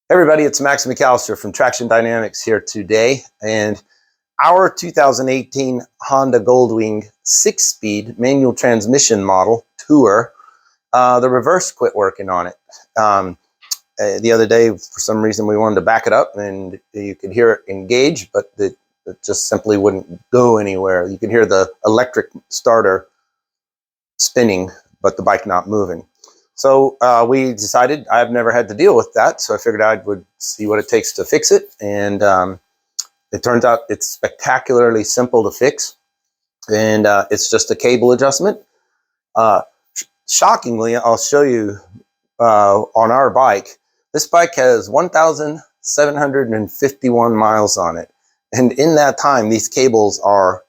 Hey everybody, it's Max McAllister from Traxxion Dynamics here today, and our 2018 Honda Goldwing 6-speed manual transmission model Tour, the reverse quit working on it. The other day, for some reason, we wanted to back it up, and you could hear it engage, but it just simply wouldn't go anywhere. You could hear the electric starter spinning, but the bike not moving. So we decided, I've never had to deal with that, so I figured I would see what it takes to fix it. And it turns out it's spectacularly simple to fix. And it's just a cable adjustment. Shockingly, I'll show you on our bike. This bike has 1,751 miles on it. And in that time, these cables are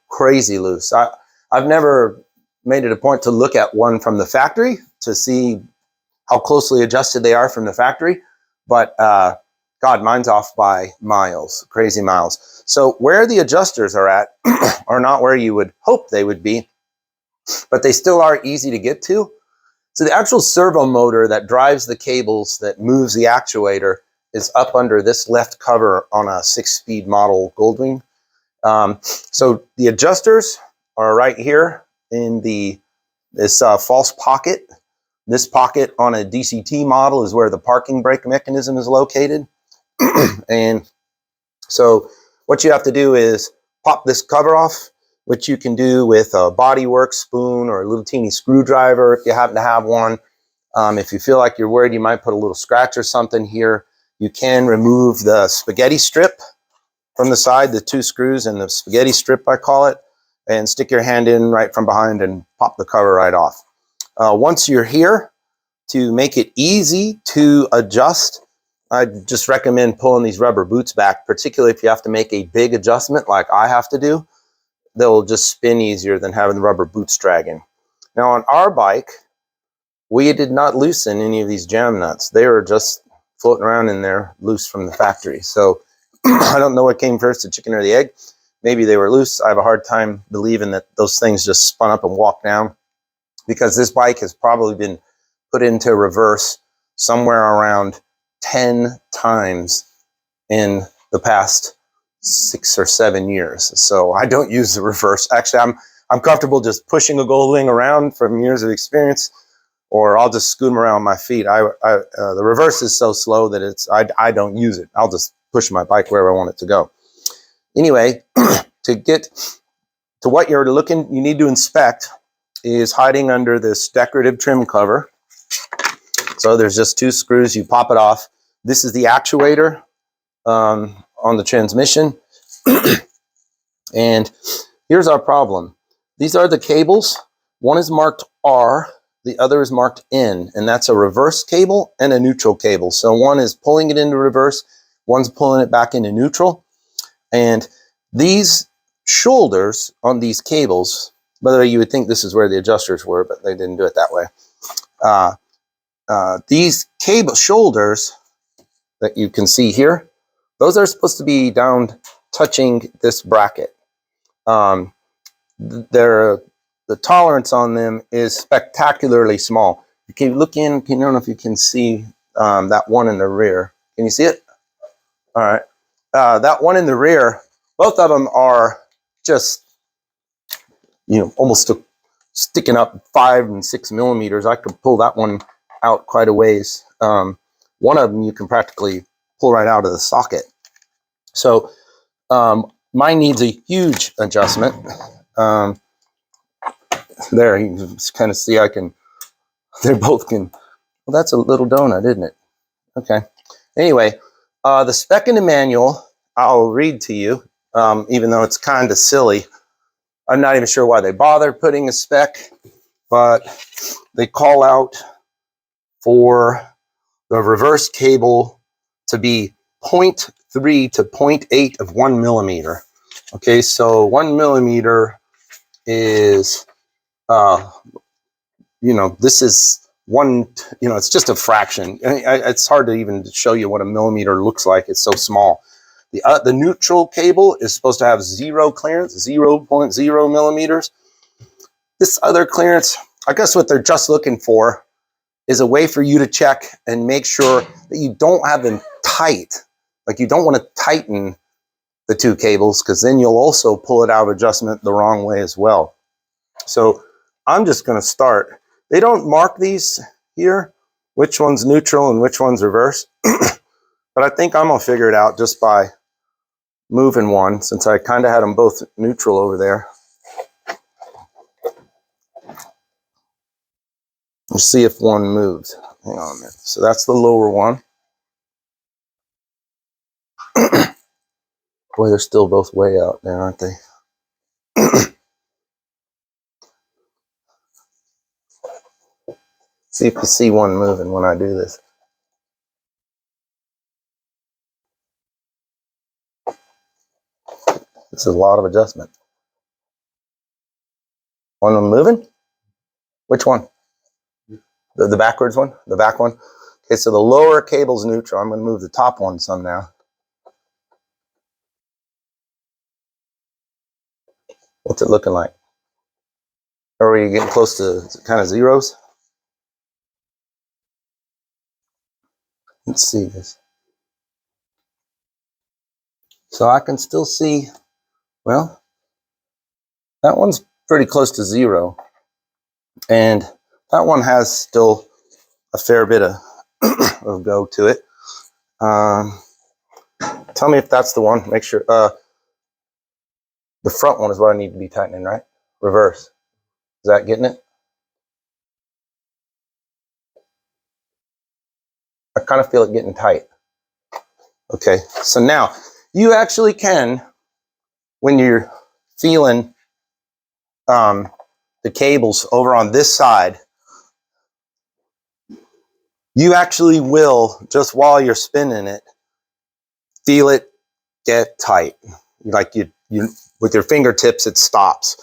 crazy loose. I've never made it a point to look at one from the factory to see how closely adjusted they are from the factory. But God, mine's off by miles, crazy miles. So where the adjusters are at are not where you would hope they would be, but they still are easy to get to. So the actual servo motor that drives the cables that moves the actuator is up under this left cover on a 6-speed model Goldwing. So the adjusters are right here in this false pocket. This pocket on a DCT model is where the parking brake mechanism is located. And so what you have to do is pop this cover off, which you can do with a bodywork spoon or a little teeny screwdriver if you happen to have one. If you feel like you're worried you might put a little scratch or something here, you can remove the spaghetti strip from the side, the 2 screws and the spaghetti strip, I call it, and stick your hand in right from behind and pop the cover right off. Once you're here, to make it easy to adjust, I just recommend pulling these rubber boots back, particularly if you have to make a big adjustment like I have to do. They'll just spin easier than having the rubber boots dragging. Now on our bike, we did not loosen any of these jam nuts. They were just floating around in there loose from the factory. So I don't know what came first, the chicken or the egg. Maybe they were loose. I have a hard time believing that those things just spun up and walked down, because this bike has probably been put into reverse somewhere around 10 times in the past 6 or 7 years. So I don't use the reverse. Actually, I'm comfortable just pushing a Goldwing around from years of experience, or I'll just scoot them around my feet. The reverse is so slow that I don't use it. I'll just push my bike wherever I want it to go. Anyway, to get to what you're looking, you need to inspect is hiding under this decorative trim cover. So there's just 2 screws, you pop it off. This is the actuator on the transmission. And here's our problem. These are the cables. One is marked R, the other is marked N, and that's a reverse cable and a neutral cable. So one is pulling it into reverse, one's pulling it back into neutral. And these shoulders on these cables, by the way, you would think this is where the adjusters were, but they didn't do it that way. These cable shoulders that you can see here, those are supposed to be down touching this bracket. The tolerance on them is spectacularly small. You can look in, I don't know if you can see that one in the rear. Can you see it? All right. That one in the rear, both of them are just, almost sticking up 5 and 6 millimeters. I could pull that one out quite a ways. One of them you can practically pull right out of the socket. So mine needs a huge adjustment. There, you can kind of see they both can, well, that's a little donut, isn't it? Okay. Anyway, the spec in the manual, I'll read to you, even though it's kind of silly. I'm not even sure why they bother putting a spec, but they call out for the reverse cable to be 0.3 to 0.8 of 1 millimeter. Okay, so 1 millimeter is, this is one, it's just a fraction. It's hard to even show you what a millimeter looks like. It's so small. The neutral cable is supposed to have 0 clearance, 0.0 millimeters. This other clearance, I guess what they're just looking for is a way for you to check and make sure that you don't have them tight. Like you don't want to tighten the two cables, because then you'll also pull it out of adjustment the wrong way as well. So I'm just going to start. They don't mark these here, which one's neutral and which one's reverse. But I think I'm going to figure it out just by moving one, since I kind of had them both neutral over there. Let's see if one moved. Hang on a minute. So that's the lower one. Boy, they're still both way out there, aren't they? See if you see one moving when I do this. This is a lot of adjustment. One of them moving? Which one? The backwards one? The back one? Okay, so the lower cable's neutral. I'm going to move the top one some now. What's it looking like? Are we getting close to kind of zeros? Let's see this. So I can still see, well, that one's pretty close to zero. And that one has still a fair bit of, of go to it. Tell me if that's the one. Make sure. The front one is what I need to be tightening, right? Reverse. Is that getting it? I kind of feel it getting tight. Okay, so now you actually can, when you're feeling the cables over on this side, you actually will, just while you're spinning it, feel it get tight. Like you with your fingertips, it stops.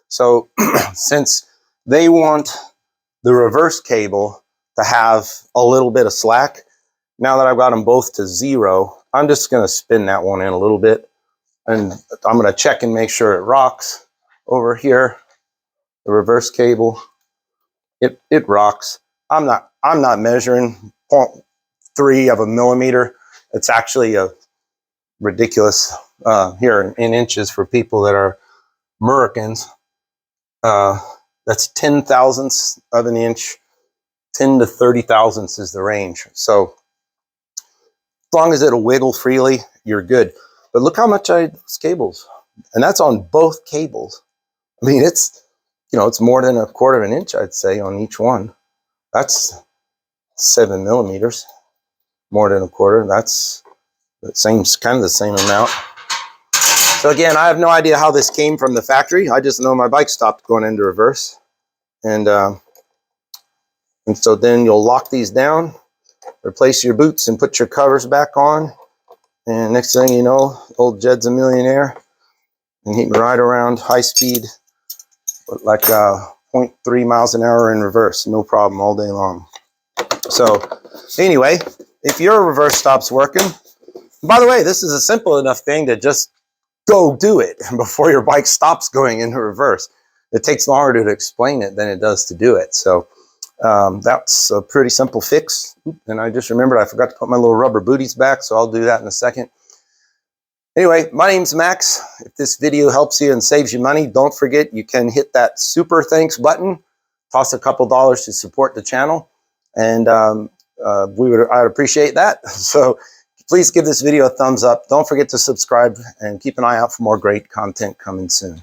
So since they want the reverse cable to have a little bit of slack, now that I've got them both to zero, I'm just going to spin that one in a little bit, and I'm going to check and make sure it rocks over here. The reverse cable, it rocks. I'm not measuring 0.3 of a millimeter. It's actually a ridiculous here in inches for people that are Americans. That's 10 thousandths of an inch. 10 to 30 thousandths is the range. So as long as it'll wiggle freely, you're good. But look how much those cables, and that's on both cables. I mean, it's, it's more than 1/4 of an inch, I'd say, on each one. That's 7 millimeters, more than 1/4. That's kind of the same amount. So again, I have no idea how this came from the factory. I just know my bike stopped going into reverse, and so then you'll lock these down, replace your boots, and put your covers back on. And next thing you know, old Jed's a millionaire, and he can ride around high speed, like 0.3 miles an hour in reverse, no problem, all day long. So anyway, if your reverse stops working, by the way, this is a simple enough thing to just go do it before your bike stops going into reverse. It takes longer to explain it than it does to do it. So that's a pretty simple fix. And I just remembered I forgot to put my little rubber booties back, so I'll do that in a second. Anyway, my name's Max. If this video helps you and saves you money, don't forget you can hit that super thanks button, toss a couple dollars to support the channel, and I'd appreciate that. So please give this video a thumbs up. Don't forget to subscribe and keep an eye out for more great content coming soon.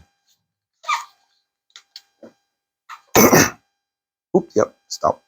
Oop, yep, stop.